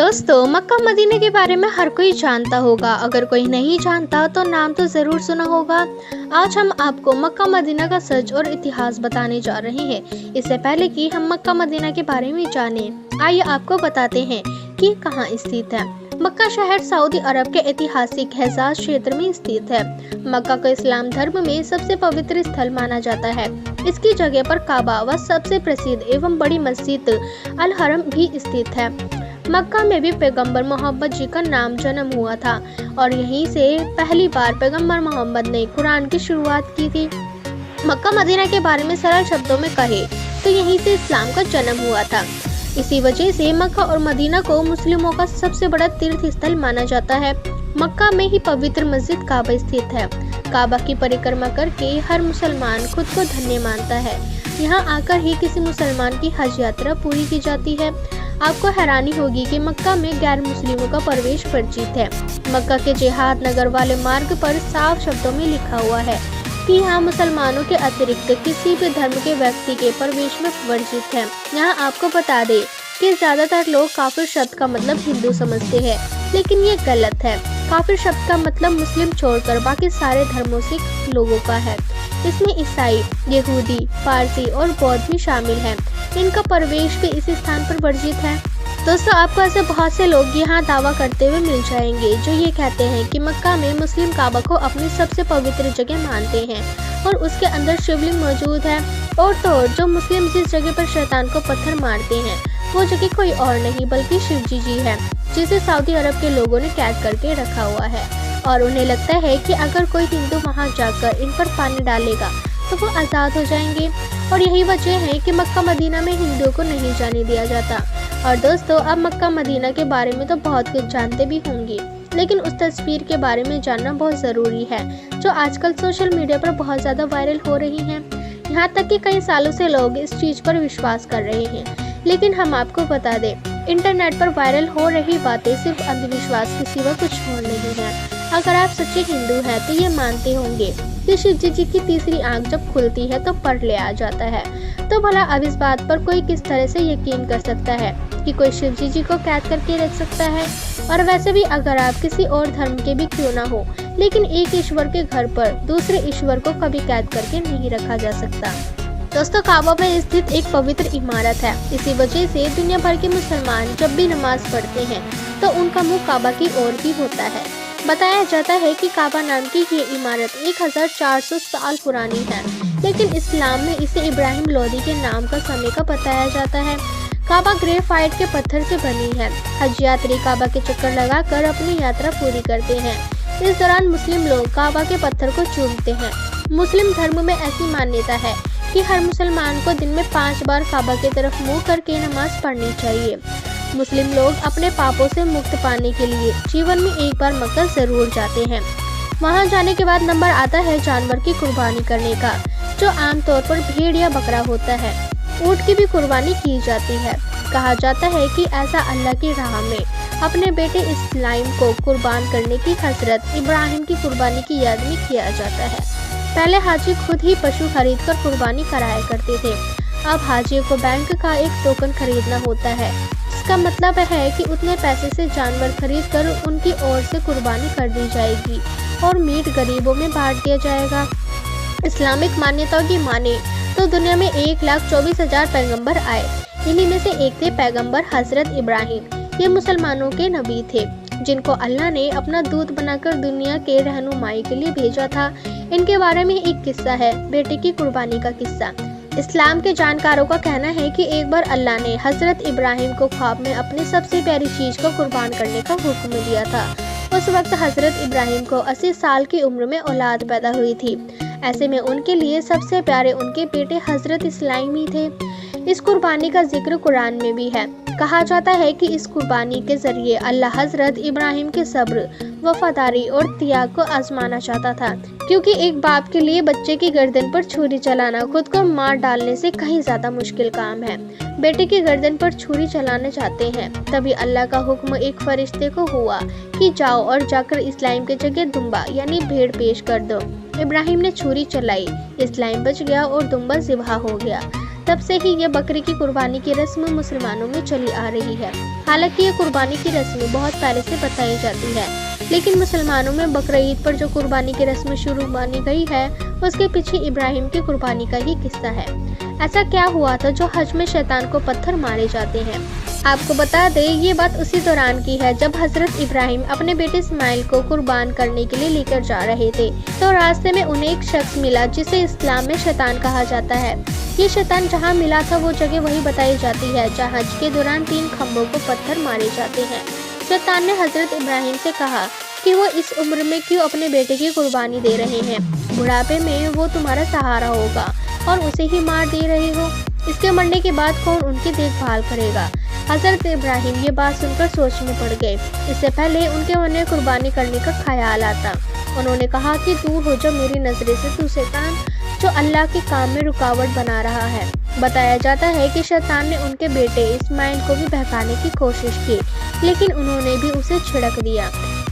दोस्तों, मक्का मदीने के बारे में हर कोई जानता होगा। अगर कोई नहीं जानता तो नाम तो जरूर सुना होगा। आज हम आपको मक्का मदीना का सच और इतिहास बताने जा रहे हैं। इससे पहले कि हम मक्का मदीना के बारे में जानें, आइए आपको बताते हैं कि कहाँ स्थित है। मक्का शहर सऊदी अरब के ऐतिहासिक हिजाज क्षेत्र में स्थित है। मक्का को इस्लाम धर्म में सबसे पवित्र स्थल माना जाता है। इसकी जगह पर काबा व सबसे प्रसिद्ध एवं बड़ी मस्जिद अल हरम भी स्थित है। मक्का में भी पैगंबर मोहम्मद जी का नाम जन्म हुआ था और यहीं से पहली बार पैगंबर मोहम्मद ने कुरान की शुरुआत की थी। मक्का मदीना के बारे में सरल शब्दों में कहे तो यहीं से इस्लाम का जन्म हुआ था। इसी वजह से मक्का और मदीना को मुस्लिमों का सबसे बड़ा तीर्थ स्थल माना जाता है। मक्का में ही पवित्र मस्जिद काबा स्थित है। काबा की परिक्रमा करके हर मुसलमान खुद को धन्य मानता है। यहाँ आकर ही किसी मुसलमान की हज यात्रा पूरी की जाती है। आपको हैरानी होगी कि मक्का में गैर मुस्लिमों का प्रवेश वर्जित है। मक्का के जिहाद नगर वाले मार्ग पर साफ शब्दों में लिखा हुआ है कि यहाँ मुसलमानों के अतिरिक्त किसी भी धर्म के व्यक्ति के प्रवेश में वर्जित है। यहाँ आपको बता दें कि ज्यादातर लोग काफिर शब्द का मतलब हिंदू समझते हैं, लेकिन ये गलत है। काफिर शब्द का मतलब मुस्लिम छोड़कर बाकी सारे धर्मों से लोगों का है। इसमें ईसाई, यहूदी, पारसी और बौद्ध भी शामिल हैं। इनका प्रवेश भी इस स्थान पर वर्जित है। दोस्तों, आपको ऐसे बहुत से लोग यहाँ दावा करते हुए मिल जाएंगे जो ये कहते हैं कि मक्का में मुस्लिम काबा को अपनी सबसे पवित्र जगह मानते हैं और उसके अंदर शिवलिंग मौजूद है। और तो और जो मुस्लिम जिस जगह पर शैतान को पत्थर मारते हैं वो जगह कोई और नहीं बल्कि शिवजी जी है, जिसे सऊदी अरब के लोगों ने कैद करके रखा हुआ है। और उन्हें लगता है कि अगर कोई हिंदू वहां जाकर इन पर पानी डालेगा तो वो आज़ाद हो जाएंगे। और यही वजह है कि मक्का मदीना में हिंदुओं को नहीं जाने दिया जाता। और दोस्तों, अब मक्का मदीना के बारे में तो बहुत कुछ जानते भी होंगे, लेकिन उस तस्वीर के बारे में जानना बहुत ज़रूरी है जो आजकल सोशल मीडिया पर बहुत ज़्यादा वायरल हो रही है। यहाँ तक कि कई सालों से लोग इस चीज़ पर विश्वास कर रहे हैं। लेकिन हम आपको बता दें, इंटरनेट पर वायरल हो रही बातें सिर्फ अंधविश्वास के सिवा कुछ और नहीं है। अगर आप सच्चे हिंदू हैं तो ये मानते होंगे कि शिवजी जी की तीसरी आंख जब खुलती है तो परले आ जाता है। तो भला अब इस बात पर कोई किस तरह से यकीन कर सकता है कि कोई शिवजी जी को कैद करके रख सकता है। और वैसे भी अगर आप किसी और धर्म के भी क्यों ना हो, लेकिन एक ईश्वर के घर पर दूसरे ईश्वर को कभी कैद करके नहीं रखा जा सकता। दोस्तों, काबा में स्थित एक पवित्र इमारत है। इसी वजह से दुनिया भर के मुसलमान जब भी नमाज पढ़ते हैं तो उनका मुंह काबा की ओर ही होता है। बताया जाता है कि काबा नाम की ये इमारत 1400 साल पुरानी है, लेकिन इस्लाम में इसे इब्राहिम लोदी के नाम का समय का बताया जाता है। काबा ग्रेफाइट के पत्थर से बनी है। हज यात्री काबा के चक्कर लगाकर अपनी यात्रा पूरी करते हैं। इस दौरान मुस्लिम लोग काबा के पत्थर को चूमते हैं। मुस्लिम धर्म में ऐसी मान्यता है कि हर मुसलमान को दिन में 5 बार काबा की तरफ मुँह करके नमाज पढ़नी चाहिए। मुस्लिम लोग अपने पापों से मुक्त पाने के लिए जीवन में एक बार मक्का जरूर जाते हैं। वहां जाने के बाद नंबर आता है जानवर की कुर्बानी करने का, जो आमतौर पर भेड़ या बकरा होता है। ऊंट की भी कुर्बानी की जाती है। कहा जाता है कि ऐसा अल्लाह की राह में अपने बेटे इस्माइल को कुर्बान करने की हजरत इब्राहिम की कुर्बानी की याद में किया जाता है। पहले हाजी खुद ही पशु खरीद कर कुर्बानी कराया करते थे। अब हाजियों को बैंक का एक टोकन खरीदना होता है। इसका मतलब है कि उतने पैसे से जानवर खरीद कर उनकी ओर से कुर्बानी कर दी जाएगी और मीट गरीबों में बांट दिया जाएगा। इस्लामिक मान्यताओं की माने तो दुनिया में 1,24,000 पैगंबर आए। इन्हीं में से एक थे पैगंबर हजरत इब्राहिम। ये मुसलमानों के नबी थे जिनको अल्लाह ने अपना दूत बनाकर दुनिया के रहनुमाई के लिए भेजा था। इनके बारे में एक किस्सा है, बेटे की कुर्बानी का किस्सा। इस्लाम के जानकारों का कहना है कि एक बार अल्लाह ने हजरत इब्राहिम को ख्वाब में अपनी सबसे प्यारी चीज को कुर्बान करने का हुक्म दिया था। उस वक्त हजरत इब्राहिम को 80 साल की उम्र में औलाद पैदा हुई थी। ऐसे में उनके लिए सबसे प्यारे उनके बेटे हजरत इस्माइल ही थे। इस कुर्बानी का जिक्र कुरान में भी है। कहा जाता है कि इस कुर्बानी के जरिए अल्लाह हजरत इब्राहिम के सब्र, वफादारी और त्याग को आजमाना चाहता था, क्योंकि एक बाप के लिए बच्चे की गर्दन पर छुरी चलाना खुद को मार डालने से कहीं ज्यादा मुश्किल काम है। बेटे की गर्दन पर छुरी चलाना चाहते हैं। तभी अल्लाह का हुक्म एक फरिश्ते को हुआ कि जाओ और जाकर इस्माइल की जगह दुम्बा यानी भेड़ पेश कर दो। इब्राहिम ने छुरी चलाई, इस्माइल बच गया और दुम्बा ज़िबहा हो गया। तब से ही ये बकरी की कुर्बानी की रस्म मुसलमानों में चली आ रही है। हालांकि ये कुर्बानी की रस्म बहुत पहले से बताई जाती है, लेकिन मुसलमानों में बकरा ईद पर जो कुर्बानी की रस्म शुरू मानी गई है उसके पीछे इब्राहिम की कुर्बानी का ही किस्सा है। ऐसा क्या हुआ था जो हज में शैतान को पत्थर मारे जाते हैं? आपको बता दें, ये बात उसी दौरान की है जब हजरत इब्राहिम अपने बेटे इस्माइल को कुर्बान करने के लिए लेकर जा रहे थे, तो रास्ते में उन्हें एक शख्स मिला जिसे इस्लाम में शैतान कहा जाता है। ये शैतान जहाँ मिला था वो जगह वही बताई जाती है जहाँ हज के दौरान 3 खम्भों को पत्थर मारे जाते हैं। शैतान ने हजरत इब्राहिम से कहा कि वो इस उम्र में क्यों अपने बेटे की कुर्बानी दे रहे हैं, बुढ़ापे में वो तुम्हारा सहारा होगा और उसे ही मार दे रहे हो। इसके मरने के बाद कौन उनकी देखभाल करेगा? हजरत इब्राहिम ये बात सुनकर सोच में पड़ गए। इससे पहले उनके मन में कुर्बानी करने का ख्याल आता। उन्होंने कहा कि दूर हो जा मेरी नजरे से तू शैतान, जो अल्लाह के काम में रुकावट बना रहा है। बताया जाता है कि शैतान ने उनके बेटे इस्माइल को भी बहकाने की कोशिश की, लेकिन उन्होंने भी उसे छिड़क दिया।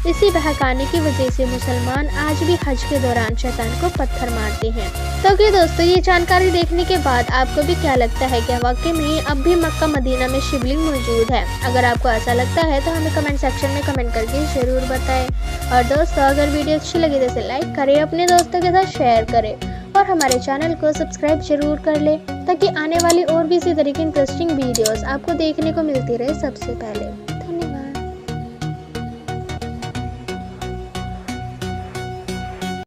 इसी बहकाने की वजह से मुसलमान आज भी हज के दौरान शैतान को पत्थर मारते हैं। तो कि दोस्तों, ये जानकारी देखने के बाद आपको भी क्या लगता है कि वाकई में अब भी मक्का मदीना में शिवलिंग मौजूद है? अगर आपको ऐसा लगता है तो हमें कमेंट सेक्शन में कमेंट करके जरूर बताएं। और दोस्तों, अगर वीडियो अच्छी लगी तो इसे लाइक करें, अपने दोस्तों के साथ शेयर करें और हमारे चैनल को सब्सक्राइब जरूर कर ले, ताकि आने वाली और भी इसी तरह की इंटरेस्टिंग वीडियोस आपको देखने को मिलती रहे सबसे पहले।